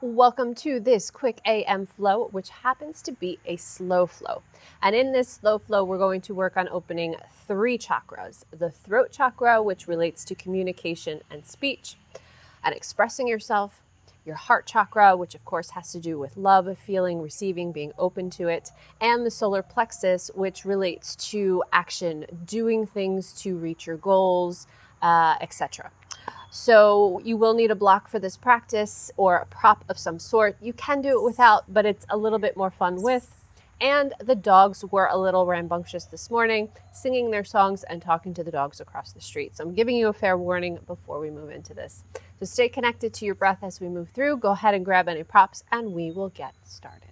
Welcome to this quick AM flow, which happens to be a slow flow. And in this slow flow, we're going to work on opening 3 chakras. The throat chakra, which relates to communication and speech and expressing yourself. Your heart chakra, which of course has to do with love, feeling, receiving, being open to it. And the solar plexus, which relates to action, doing things to reach your goals, etc. So you will need a block for this practice or a prop of some sort. You can do it without, but it's a little bit more fun with. And the dogs were a little rambunctious this morning, singing their songs and talking to the dogs across the street. So I'm giving you a fair warning before we move into this. So stay connected to your breath as we move through. Go ahead and grab any props and we will get started.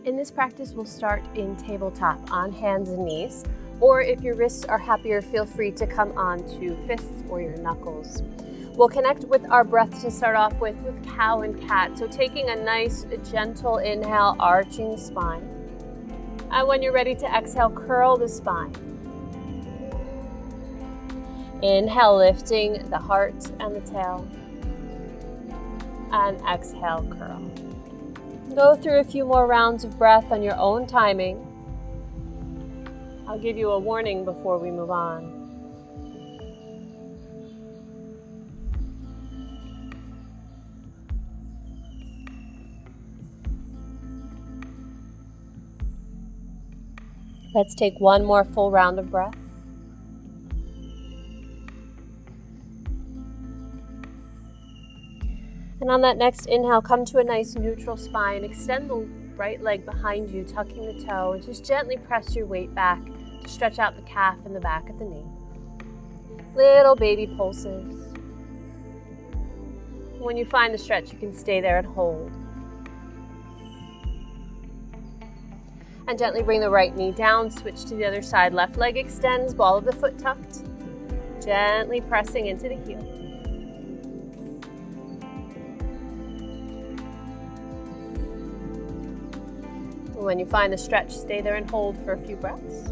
In this practice, we'll start in tabletop on hands and knees, or if your wrists are happier, feel free to come on to fists or your knuckles. We'll connect with our breath to start off with cow and cat. So taking a nice, gentle inhale, arching the spine. And when you're ready to exhale, curl the spine. Inhale, lifting the heart and the tail. And exhale, curl. Go through a few more rounds of breath on your own timing. I'll give you a warning before we move on. Let's take one more full round of breath. And on that next inhale, come to a nice neutral spine. Extend the right leg behind you, tucking the toe, and just gently press your weight back to stretch out the calf and the back of the knee. Little baby pulses. When you find the stretch, you can stay there and hold. And gently bring the right knee down, switch to the other side. Left leg extends, ball of the foot tucked. Gently pressing into the heel. When you find the stretch, stay there and hold for a few breaths.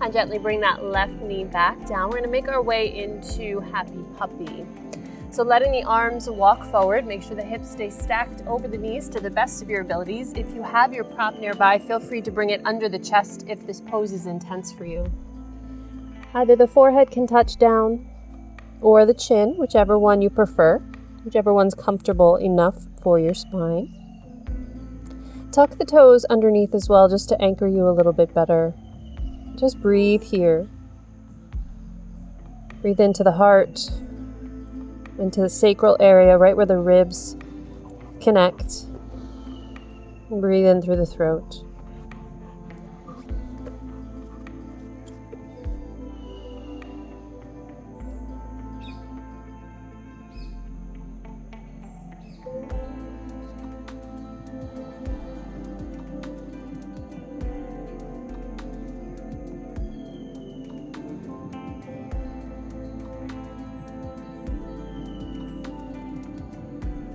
And gently bring that left knee back down. We're going to make our way into happy puppy. So letting the arms walk forward, make sure the hips stay stacked over the knees to the best of your abilities. If you have your prop nearby, feel free to bring it under the chest if this pose is intense for you. Either the forehead can touch down or the chin, whichever one you prefer. Whichever one's comfortable enough for your spine. Tuck the toes underneath as well, just to anchor you a little bit better. Just breathe here. Breathe into the heart, into the sacral area, right where the ribs connect. And breathe in through the throat.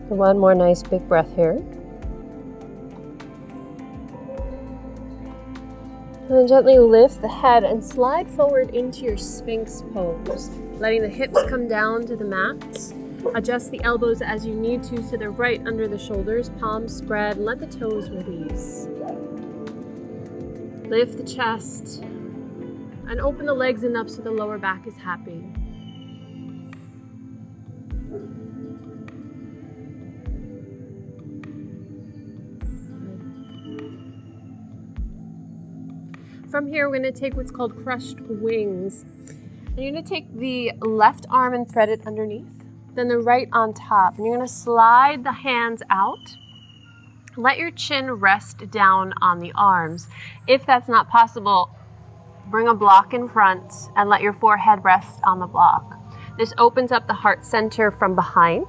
One more nice big breath here. And then gently lift the head and slide forward into your Sphinx pose, letting the hips come down to the mat. Adjust the elbows as you need to so they're right under the shoulders, palms spread, and let the toes release. Lift the chest and open the legs enough so the lower back is happy. From here, we're going to take what's called crushed wings. And you're going to take the left arm and thread it underneath, then the right on top. And you're going to slide the hands out. Let your chin rest down on the arms. If that's not possible, bring a block in front and let your forehead rest on the block. This opens up the heart center from behind.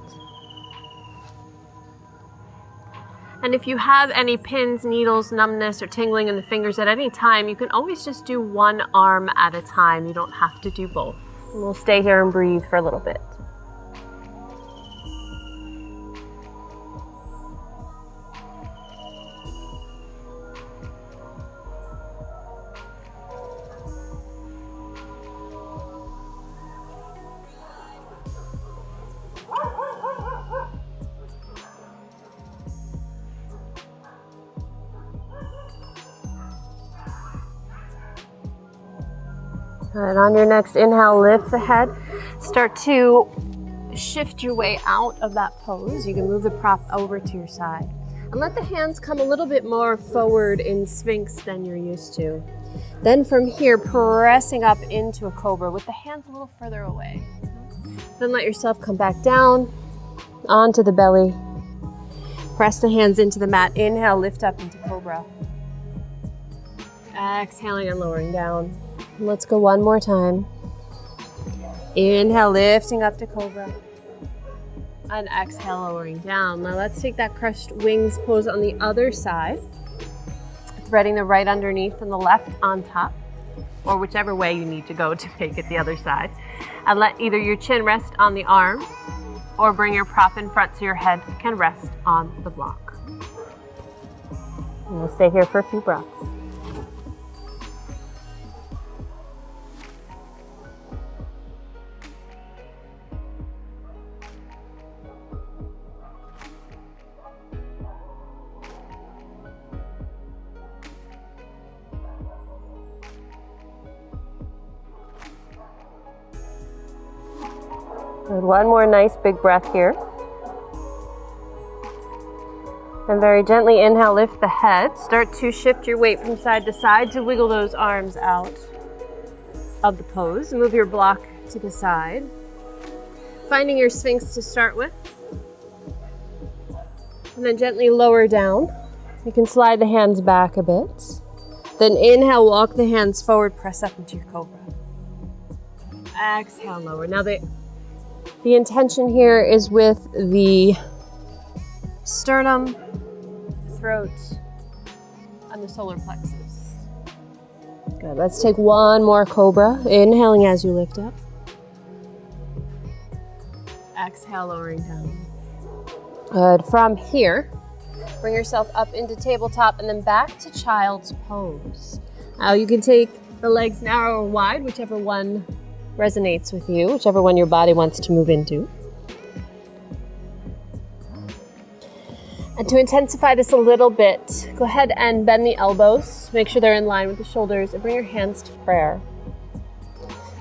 And if you have any pins, needles, numbness, or tingling in the fingers at any time, you can always just do one arm at a time. You don't have to do both. And we'll stay here and breathe for a little bit. And on your next inhale, lift the head. Start to shift your way out of that pose. You can move the prop over to your side. And let the hands come a little bit more forward in Sphinx than you're used to. Then from here, pressing up into a cobra with the hands a little further away. Then let yourself come back down onto the belly. Press the hands into the mat. Inhale, lift up into cobra. Exhaling and lowering down. Let's go one more time. Inhale, lifting up to cobra. And exhale, lowering down. Now let's take that crushed wings pose on the other side. Threading the right underneath and the left on top, or whichever way you need to go to make it the other side. And let either your chin rest on the arm or bring your prop in front so your head can rest on the block. And we'll stay here for a few breaths. Good. One more nice big breath here. And very gently inhale, lift the head. Start to shift your weight from side to side to wiggle those arms out of the pose. Move your block to the side. Finding your Sphinx to start with. And then gently lower down. You can slide the hands back a bit. Then inhale, walk the hands forward, press up into your cobra. Exhale, lower. Now the intention here is with the sternum, the throat, and the solar plexus. Good. Let's take one more cobra. Inhaling as you lift up. Exhale, lowering down. Good. From here, bring yourself up into tabletop and then back to child's pose. Now you can take the legs narrow or wide, whichever one resonates with you, whichever one your body wants to move into. And to intensify this a little bit, go ahead and bend the elbows, make sure they're in line with the shoulders, and bring your hands to prayer.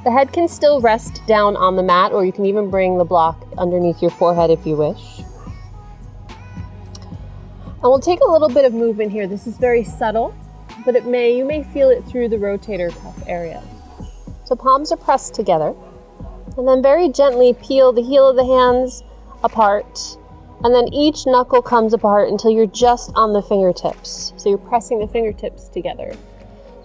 The head can still rest down on the mat, or you can even bring the block underneath your forehead if you wish. And we'll take a little bit of movement here. This is very subtle, but you may feel it through the rotator cuff area. So palms are pressed together, and then very gently peel the heel of the hands apart, and then each knuckle comes apart until you're just on the fingertips. So you're pressing the fingertips together.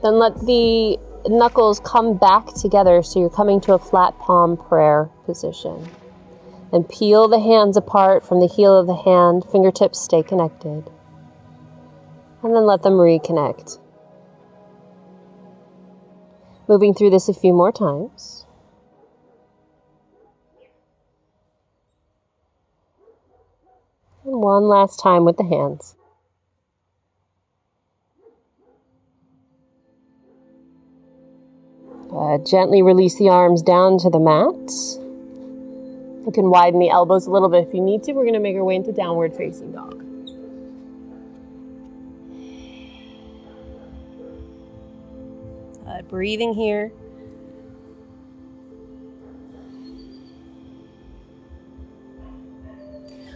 Then let the knuckles come back together so you're coming to a flat palm prayer position. And peel the hands apart from the heel of the hand, fingertips stay connected. And then let them reconnect. Moving through this a few more times. And one last time with the hands. Gently release the arms down to the mat. You can widen the elbows a little bit if you need to. We're going to make our way into downward facing dog. Breathing here.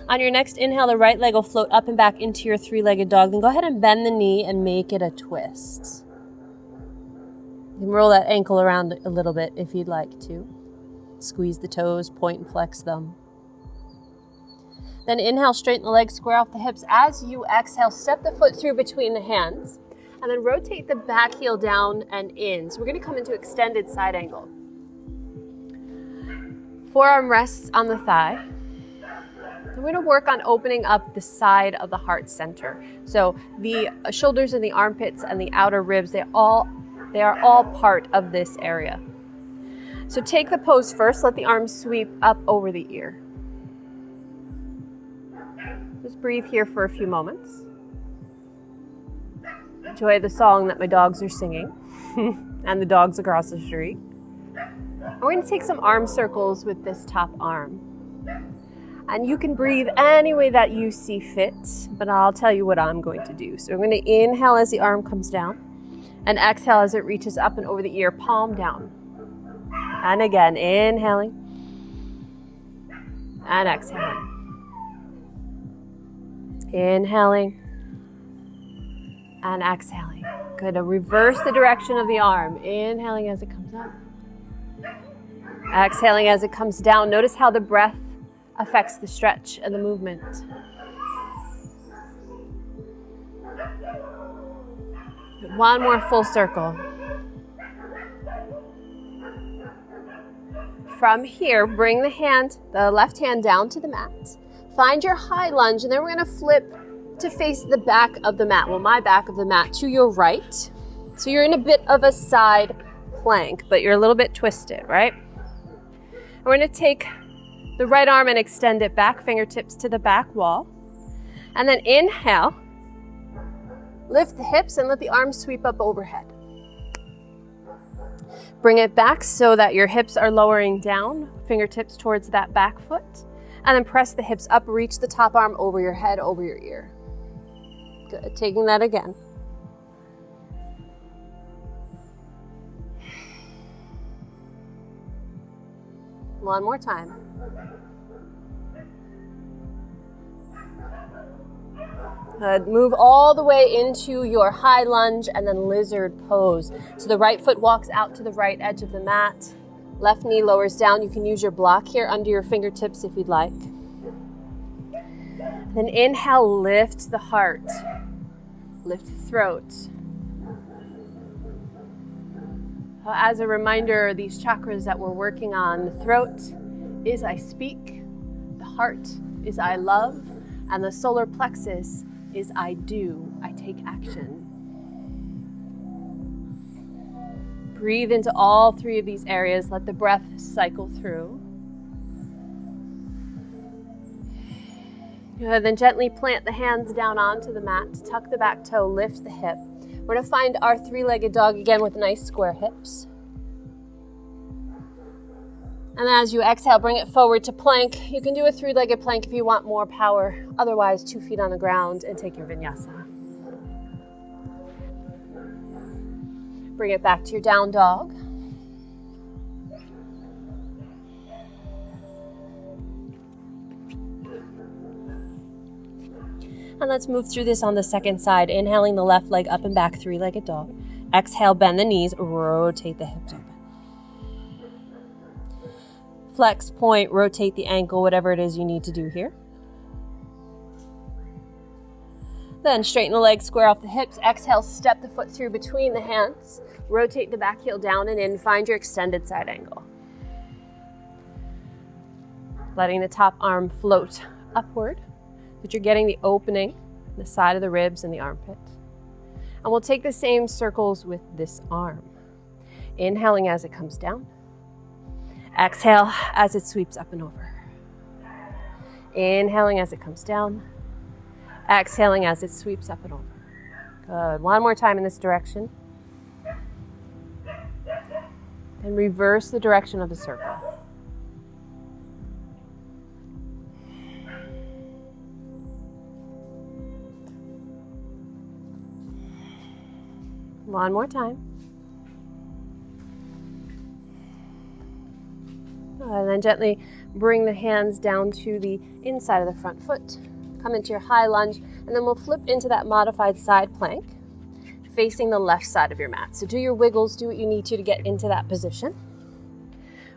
On your next inhale, the right leg will float up and back into your three-legged dog. Then go ahead and bend the knee and make it a twist. You can roll that ankle around a little bit if you'd like to. Squeeze the toes, point and flex them. Then inhale, straighten the legs, square off the hips. As you exhale, step the foot through between the hands. And then rotate the back heel down and in. So we're going to come into extended side angle. Forearm rests on the thigh. We're going to work on opening up the side of the heart center. So the shoulders and the armpits and the outer ribs, they are all part of this area. So take the pose first. Let the arms sweep up over the ear. Just breathe here for a few moments. Enjoy the song that my dogs are singing and the dogs across the street. We're going to take some arm circles with this top arm. And you can breathe any way that you see fit, but I'll tell you what I'm going to do. So I'm going to inhale as the arm comes down and exhale as it reaches up and over the ear, palm down. And again, inhaling and exhaling. Inhaling and exhaling. Good. Now reverse the direction of the arm. Inhaling as it comes up. Exhaling as it comes down. Notice how the breath affects the stretch and the movement. One more full circle. From here, bring the left hand down to the mat. Find your high lunge, and then we're going to flip to face the back of the mat. Well, my back of the mat to your right. So you're in a bit of a side plank, but you're a little bit twisted, right? And we're going to take the right arm and extend it back, fingertips to the back wall. And then inhale, lift the hips and let the arms sweep up overhead. Bring it back so that your hips are lowering down, fingertips towards that back foot. And then press the hips up, reach the top arm over your head, over your ear. Good, taking that again. One more time. Good. Move all the way into your high lunge and then lizard pose. So the right foot walks out to the right edge of the mat. Left knee lowers down. You can use your block here under your fingertips if you'd like. Then inhale, lift the heart. Lift the throat. As a reminder, these chakras that we're working on, the throat is I speak, the heart is I love, and the solar plexus is I do, I take action. Breathe into all three of these areas. Let the breath cycle through. Good. Then gently plant the hands down onto the mat. Tuck the back toe, lift the hip. We're going to find our three-legged dog again with nice square hips. And then as you exhale, bring it forward to plank. You can do a three-legged plank if you want more power. Otherwise, 2 feet on the ground and take your vinyasa. Bring it back to your down dog. And let's move through this on the second side. Inhaling the left leg up and back, three-legged dog. Exhale, bend the knees, rotate the hips open. Flex, point, rotate the ankle, whatever it is you need to do here. Then straighten the legs, square off the hips. Exhale, step the foot through between the hands. Rotate the back heel down and in. Find your extended side angle. Letting the top arm float upward, but you're getting the opening, the side of the ribs and the armpit. And we'll take the same circles with this arm. Inhaling as it comes down. Exhale as it sweeps up and over. Inhaling as it comes down. Exhaling as it sweeps up and over. Good. One more time in this direction. And reverse the direction of the circle. One more time. And then gently bring the hands down to the inside of the front foot. Come into your high lunge, and then we'll flip into that modified side plank, facing the left side of your mat. So do your wiggles, do what you need to get into that position.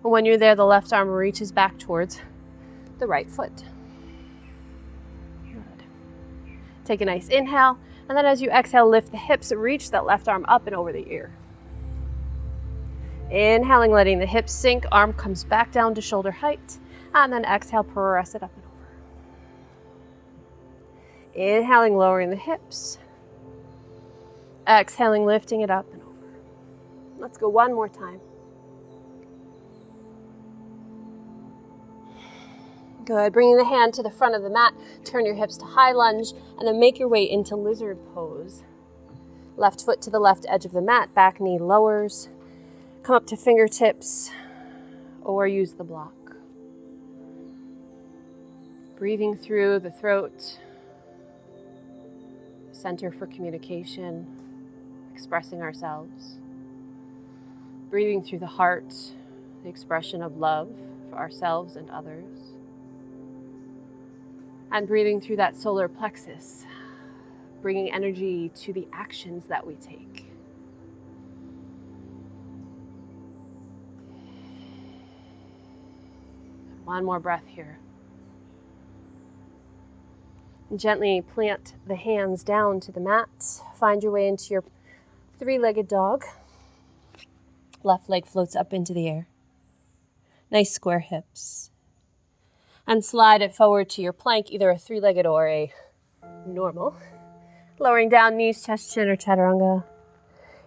And when you're there, the left arm reaches back towards the right foot. Good. Take a nice inhale, and then as you exhale, lift the hips, reach that left arm up and over the ear. Inhaling, letting the hips sink, arm comes back down to shoulder height, and then exhale, press it up and over. Inhaling, lowering the hips. Exhaling, lifting it up and over. Let's go one more time. Good. Bringing the hand to the front of the mat, turn your hips to high lunge, and then make your way into lizard pose. Left foot to the left edge of the mat, back knee lowers. Come up to fingertips or use the block. Breathing through the throat, center for communication, expressing ourselves. Breathing through the heart, the expression of love for ourselves and others. And breathing through that solar plexus, bringing energy to the actions that we take. One more breath here. And gently plant the hands down to the mat. Find your way into your three-legged dog. Left leg floats up into the air. Nice square hips. And slide it forward to your plank, either a three-legged or a normal. Lowering down, knees, chest, chin, or chaturanga.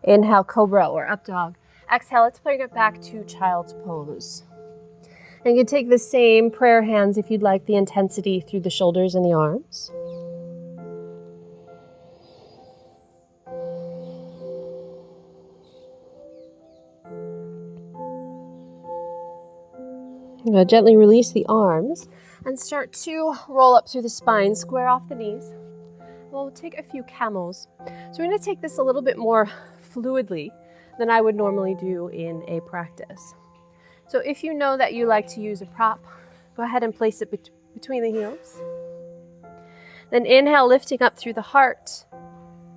Inhale, cobra or up dog. Exhale, let's bring it back to child's pose. And you can take the same prayer hands if you'd like, the intensity through the shoulders and the arms. I'm going to gently release the arms and start to roll up through the spine, square off the knees. We'll take a few camels. So we're going to take this a little bit more fluidly than I would normally do in a practice. So if you know that you like to use a prop, go ahead and place it between the heels. Then inhale, lifting up through the heart.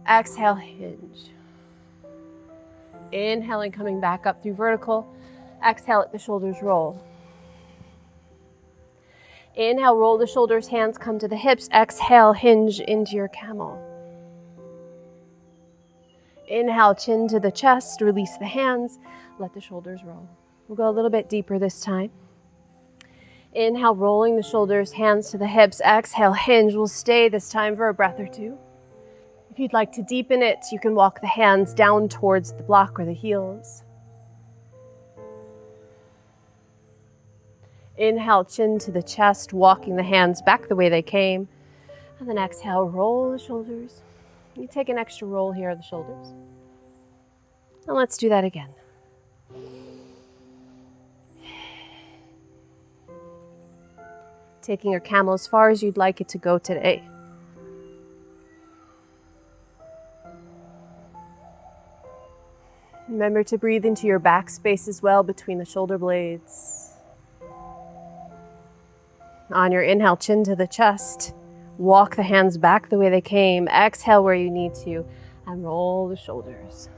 Exhale, hinge. Inhaling, coming back up through vertical. Exhale, let the shoulders roll. Inhale, roll the shoulders, hands come to the hips. Exhale, hinge into your camel. Inhale, chin to the chest, release the hands, let the shoulders roll. We'll go a little bit deeper this time. Inhale, rolling the shoulders, hands to the hips. Exhale, hinge. We'll stay this time for a breath or two. If you'd like to deepen it, you can walk the hands down towards the block or the heels. Inhale, chin to the chest, walking the hands back the way they came. And then exhale, roll the shoulders. You take an extra roll here of the shoulders. And let's do that again. Taking your camel as far as you'd like it to go today. Remember to breathe into your back space as well between the shoulder blades. On your inhale, chin to the chest. Walk the hands back the way they came. Exhale where you need to. And roll the shoulders.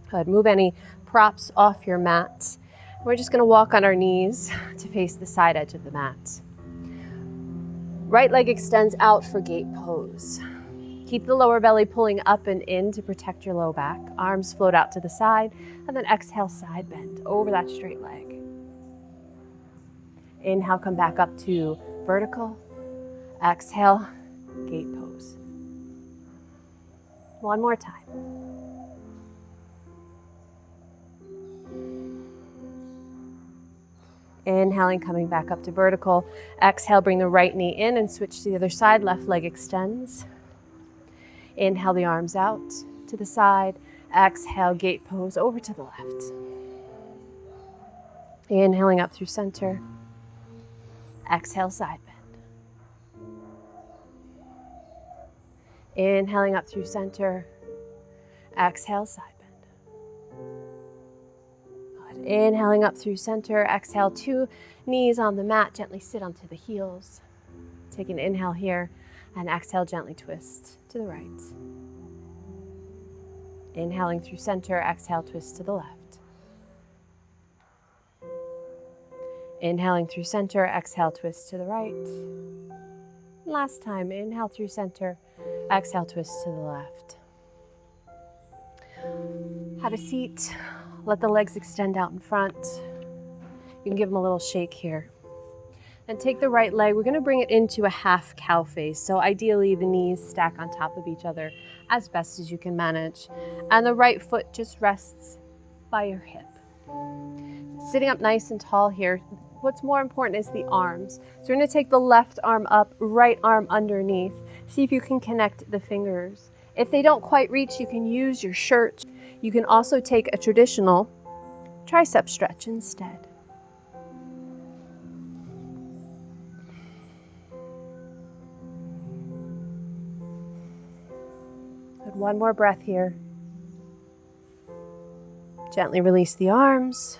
Good. Move any props off your mat. We're just going to walk on our knees to face the side edge of the mat. Right leg extends out for gate pose. Keep the lower belly pulling up and in to protect your low back. Arms float out to the side. And then exhale, side bend over that straight leg. Inhale, come back up to vertical. Exhale, gate pose. One more time. Inhaling, coming back up to vertical. Exhale, bring the right knee in and switch to the other side. Left leg extends. Inhale, the arms out to the side. Exhale, gate pose over to the left. Inhaling up through center. Exhale, side bend. Inhaling up through center. Exhale, side bend. Good. Inhaling up through center. Exhale, 2 knees on the mat. Gently sit onto the heels. Take an inhale here. And exhale, gently twist to the right. Inhaling through center. Exhale, twist to the left. Inhaling through center, exhale, twist to the right. Last time, inhale through center, exhale, twist to the left. Have a seat, let the legs extend out in front. You can give them a little shake here. And take the right leg, we're gonna bring it into a half cow face. So ideally the knees stack on top of each other as best as you can manage. And the right foot just rests by your hip. Sitting up nice and tall here. What's more important is the arms. So we're going to take the left arm up, right arm underneath. See if you can connect the fingers. If they don't quite reach, you can use your shirt. You can also take a traditional tricep stretch instead. Good, one more breath here. Gently release the arms.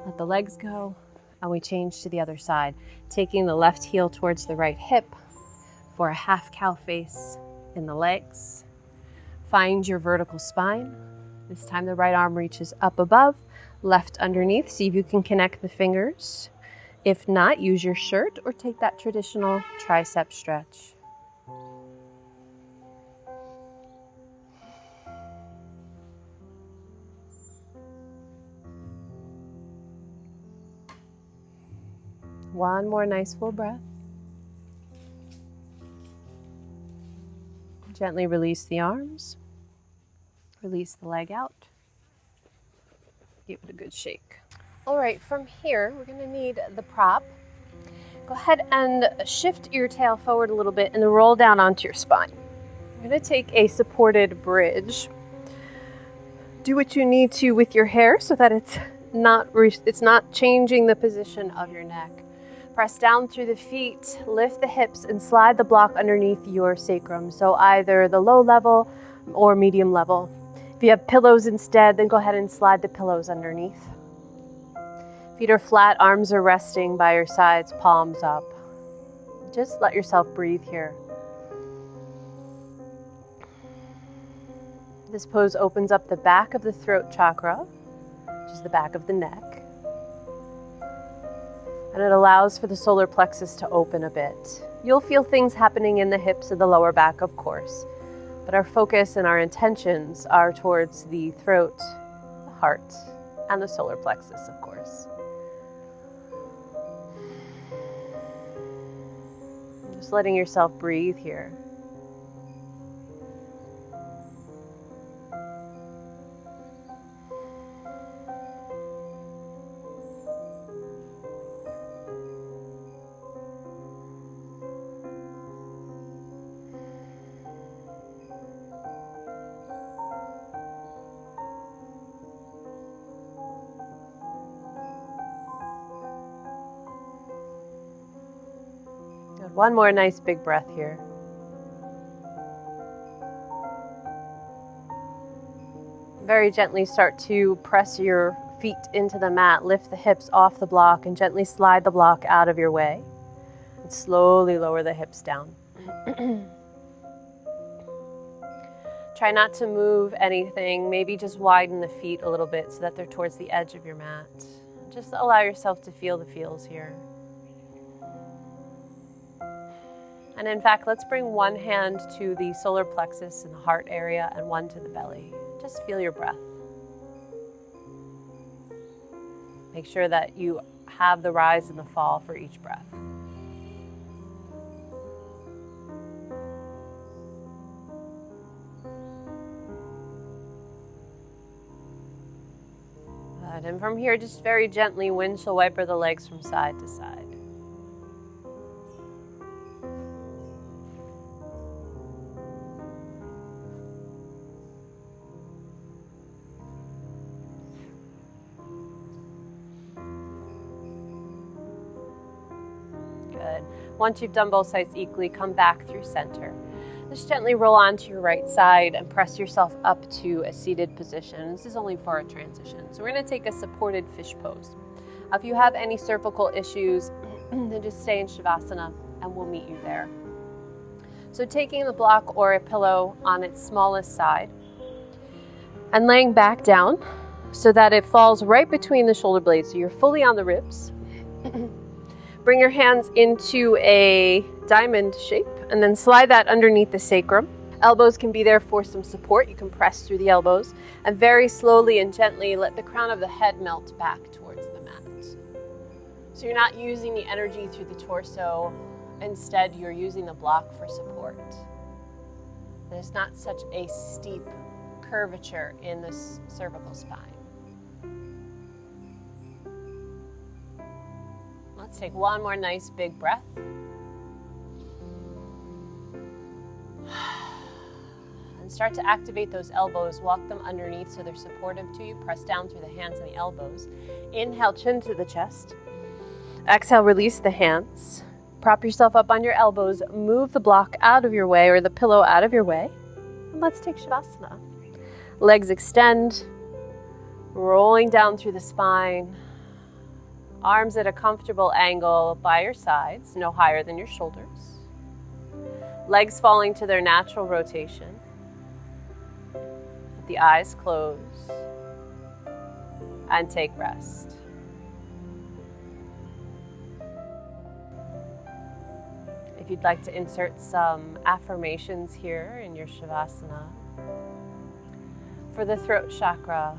Let the legs go. And we change to the other side, taking the left heel towards the right hip for a half cow face in the legs. Find your vertical spine. This time the right arm reaches up above, left underneath. See if you can connect the fingers. If not, use your shirt or take that traditional tricep stretch. One more nice full breath. Gently release the arms. Release the leg out. Give it a good shake. All right, from here, we're gonna need the prop. Go ahead and shift your tail forward a little bit and then roll down onto your spine. You're gonna take a supported bridge. Do what you need to with your hair so that it's not changing the position of your neck. Press down through the feet, lift the hips, and slide the block underneath your sacrum. So either the low level or medium level. If you have pillows instead, then go ahead and slide the pillows underneath. Feet are flat, arms are resting by your sides, palms up. Just let yourself breathe here. This pose opens up the back of the throat chakra, which is the back of the neck. And it allows for the solar plexus to open a bit. You'll feel things happening in the hips and the lower back, of course, but our focus and our intentions are towards the throat, the heart, and the solar plexus, of course. Just letting yourself breathe here. Good. One more nice big breath here. Very gently start to press your feet into the mat, lift the hips off the block, and gently slide the block out of your way. And slowly lower the hips down. Try not to move anything. Maybe just widen the feet a little bit so that they're towards the edge of your mat. Just allow yourself to feel the feels here. And in fact, let's bring one hand to the solar plexus and the heart area and one to the belly. Just feel your breath. Make sure that you have the rise and the fall for each breath. Good. And from here, just very gently windshield wiper the legs from side to side. Good. Once you've done both sides equally, come back through center. Just gently roll onto your right side and press yourself up to a seated position. This is only for a transition. So we're going to take a supported fish pose. If you have any cervical issues, then just stay in Shavasana and we'll meet you there. So taking the block or a pillow on its smallest side and laying back down so that it falls right between the shoulder blades. So you're fully on the ribs. Bring your hands into a diamond shape and then slide that underneath the sacrum. Elbows can be there for some support. You can press through the elbows and very slowly and gently let the crown of the head melt back towards the mat. So you're not using the energy through the torso. Instead, you're using the block for support. There's not such a steep curvature in this cervical spine. Let's take one more nice big breath. And start to activate those elbows. Walk them underneath so they're supportive to you. Press down through the hands and the elbows. Inhale, chin to the chest. Exhale, release the hands. Prop yourself up on your elbows. Move the block out of your way or the pillow out of your way. And let's take Shavasana. Legs extend, rolling down through the spine. Arms at a comfortable angle by your sides, no higher than your shoulders. Legs falling to their natural rotation. Let the eyes close and take rest. If you'd like to insert some affirmations here in your Shavasana. For the throat chakra,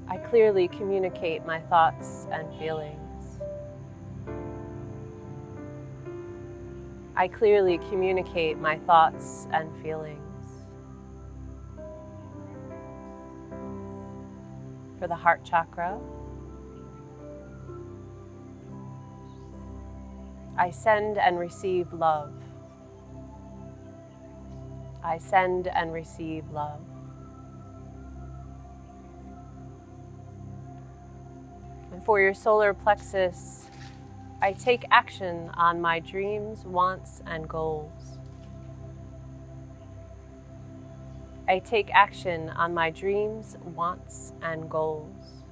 I clearly communicate my thoughts and feelings. I clearly communicate my thoughts and feelings. For the heart chakra, I send and receive love. I send and receive love. And for your solar plexus, I take action on my dreams, wants, and goals. I take action on my dreams, wants, and goals.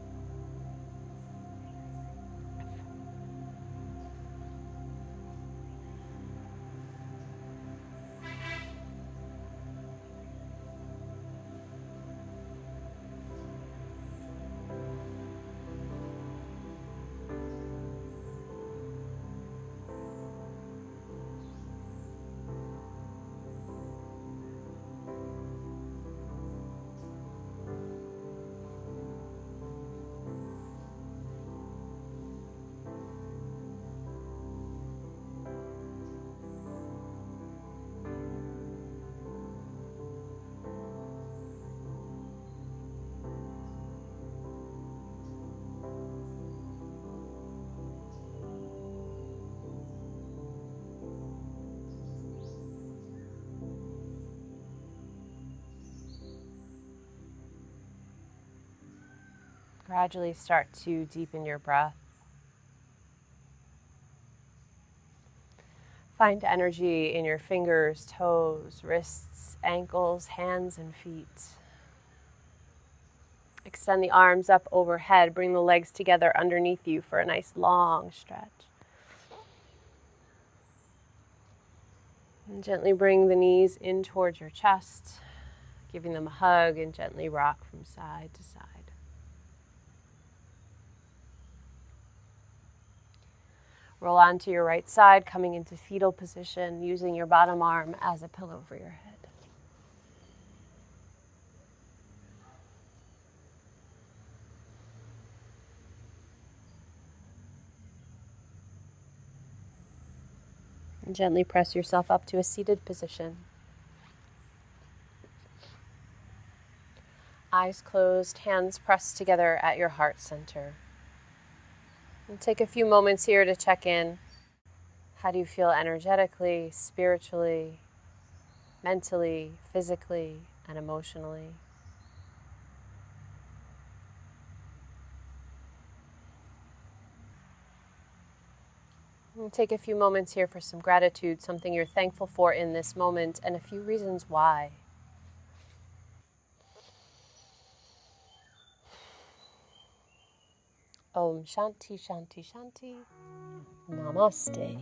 Gradually start to deepen your breath. Find energy in your fingers, toes, wrists, ankles, hands, and feet. Extend the arms up overhead. Bring the legs together underneath you for a nice long stretch. And gently bring the knees in towards your chest, giving them a hug, and gently rock from side to side. Roll onto your right side, coming into fetal position, using your bottom arm as a pillow for your head. And gently press yourself up to a seated position. Eyes closed, hands pressed together at your heart center. And take a few moments here to check in. How do you feel energetically, spiritually, mentally, physically, and emotionally? And take a few moments here for some gratitude, something you're thankful for in this moment, and a few reasons why. Om Shanti Shanti Shanti. Namaste.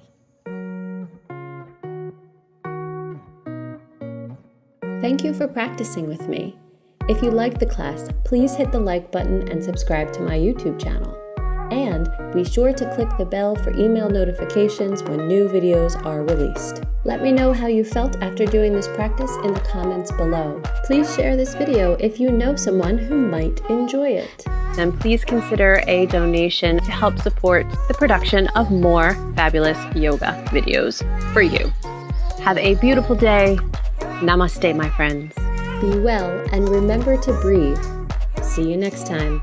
Thank you for practicing with me. If you liked the class, please hit the like button and subscribe to my YouTube channel. And be sure to click the bell for email notifications when new videos are released. Let me know how you felt after doing this practice in the comments below. Please share this video if you know someone who might enjoy it. And please consider a donation to help support the production of more fabulous yoga videos for you. Have a beautiful day. Namaste, my friends. Be well and remember to breathe. See you next time.